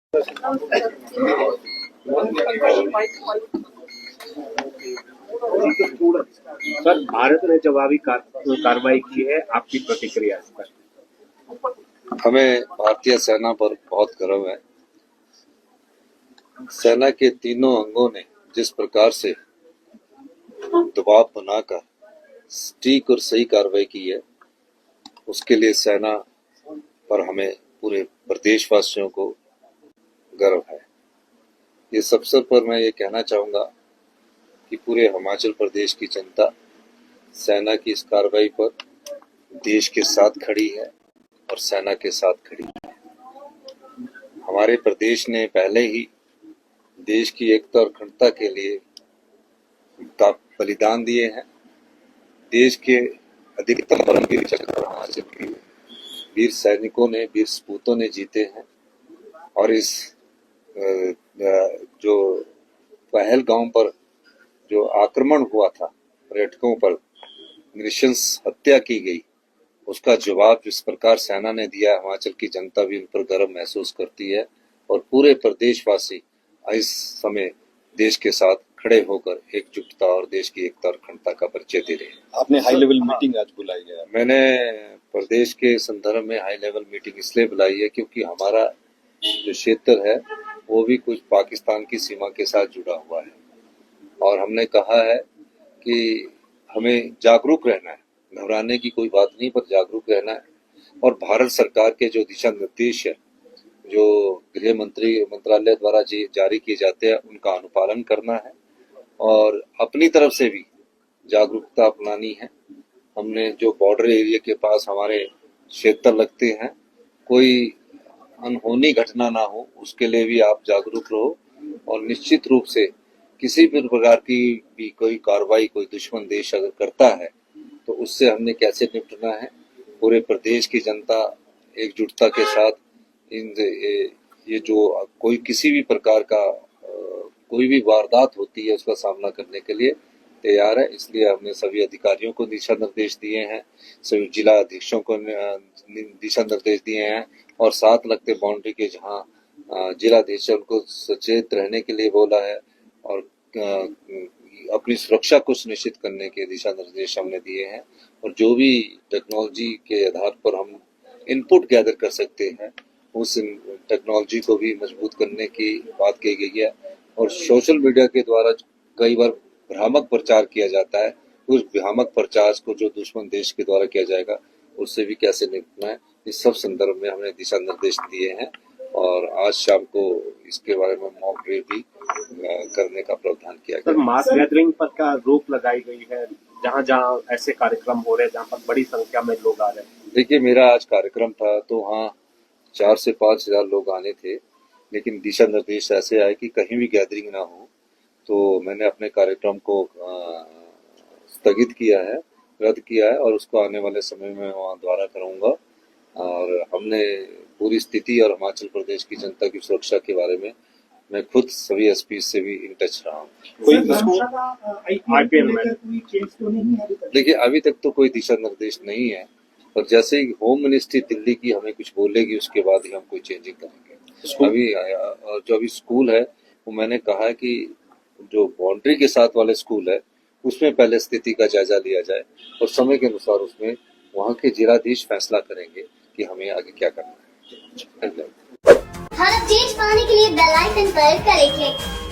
Sir, Bharat ने जवाबी कार्रवाई की है, आपकी प्रतिक्रिया इस पर? हमें भारतीय सेना पर बहुत गर्व है। सेना के तीनों अंगों ने जिस प्रकार से दबाव बनाकर सटीक और सही कार्रवाई की है, उसके लिए सेना पर हमें पूरे प्रदेशवासियों को गर्व है। इस अवसर पर मैं ये कहना चाहूँगा कि पूरे हिमाचल प्रदेश की जनता सेना की इस कार्रवाई पर देश के साथ खड़ी है और सेना के साथ खड़ी है। हमारे प्रदेश ने पहले ही देश की एकता और अखंडता के लिए बलिदान दिए हैं। देश के अधिकतम परमवीर चक्र हिमाचल के वीर सैनिकों ने, वीर सपूतों ने जीते हैं। और इस जो पहलगाम पर जो आक्रमण हुआ था, पर्यटकों पर नृशंस हत्या की गई, उसका जवाब जिस प्रकार सेना ने दिया, हिमाचल की जनता भी उन पर गर्व महसूस करती है और पूरे प्रदेशवासी इस समय देश के साथ खड़े होकर एकजुटता और देश की एकता और अखंडता का परिचय दे रहे हैं। आपने हाई लेवल मीटिंग आज बुलाई है? मैंने प्रदेश के संदर्भ में हाई लेवल मीटिंग इसलिए बुलाई है क्योंकि हमारा जो क्षेत्र है वो भी कुछ पाकिस्तान की सीमा के साथ जुड़ा हुआ है और हमने कहा है कि हमें जागरूक रहना है, घबराने की कोई बात नहीं, पर जागरूक रहना है। और भारत सरकार के जो दिशा निर्देश है, जो गृह मंत्रालय द्वारा जारी किए जाते हैं, उनका अनुपालन करना है और अपनी तरफ से भी जागरूकता अपनानी है। हमने जो बॉर्डर एरिया के पास हमारे क्षेत्र लगते हैं, कोई अनहोनी घटना ना हो, उसके लिए भी आप जागरूक रहो और निश्चित रूप से किसी भी प्रकार की भी कोई कार्रवाई कोई दुश्मन देश अगर करता है तो उससे हमने कैसे निपटना है। पूरे प्रदेश की जनता एकजुटता के साथ ये जो कोई किसी भी प्रकार का कोई भी वारदात होती है उसका सामना करने के लिए तैयार है। इसलिए हमने सभी अधिकारियों को दिशा निर्देश दिए हैं, सभी जिला अधीक्षकों को दिशा निर्देश दिए हैं और साथ लगते बाउंड्री के जहां जिला अधीक्षक उनको सचेत रहने के लिए बोला है और अपनी सुरक्षा को सुनिश्चित करने के दिशा निर्देश हमने दिए हैं। और जो भी टेक्नोलॉजी के आधार पर हम इनपुट गैदर कर सकते हैं, उस टेक्नोलॉजी को भी मजबूत करने की बात की गई है। और सोशल मीडिया के द्वारा कई बार भ्रामक प्रचार किया जाता है, उस भ्रामक प्रचार को जो दुश्मन देश के द्वारा किया जाएगा उससे भी कैसे निपटना है, इस सब संदर्भ में हमने दिशा निर्देश दिए हैं और आज शाम को इसके बारे में मॉक ड्रिल भी करने का प्रावधान किया गया। मास गैदरिंग पर क्या रोक लगाई गई है जहां जहां ऐसे कार्यक्रम हो रहे हैं, जहां पर बड़ी संख्या में लोग आ रहे हैं? देखिए, मेरा आज कार्यक्रम था तो वहाँ 4 से 5 हजार लोग आने थे, लेकिन दिशा निर्देश ऐसे आए कि कहीं भी गैदरिंग ना हो, तो मैंने अपने कार्यक्रम को स्थगित किया है, रद्द किया है और उसको आने वाले समय में वहाँ दोबारा करूँगा। और हमने पूरी स्थिति और हिमाचल प्रदेश की जनता की सुरक्षा के बारे में मैं खुद सभी एसपी से भी इन टच रहा हूँ। देखिए, अभी तक तो कोई दिशा निर्देश नहीं है, और जैसे ही होम मिनिस्ट्री दिल्ली की हमें कुछ बोलेगी उसके बाद ही हम कोई चेंजिंग करेंगे। अभी जो अभी स्कूल है वो मैंने कहा है कि जो बाउंड्री के साथ वाले स्कूल है उसमें पहले स्थिति का जायजा लिया जाए और समय के अनुसार उसमें वहाँ के जिलाधीश फैसला करेंगे कि हमें आगे क्या करना है। हर अपडेट पाने के लिए बेल आइकन पर करें क्लिक।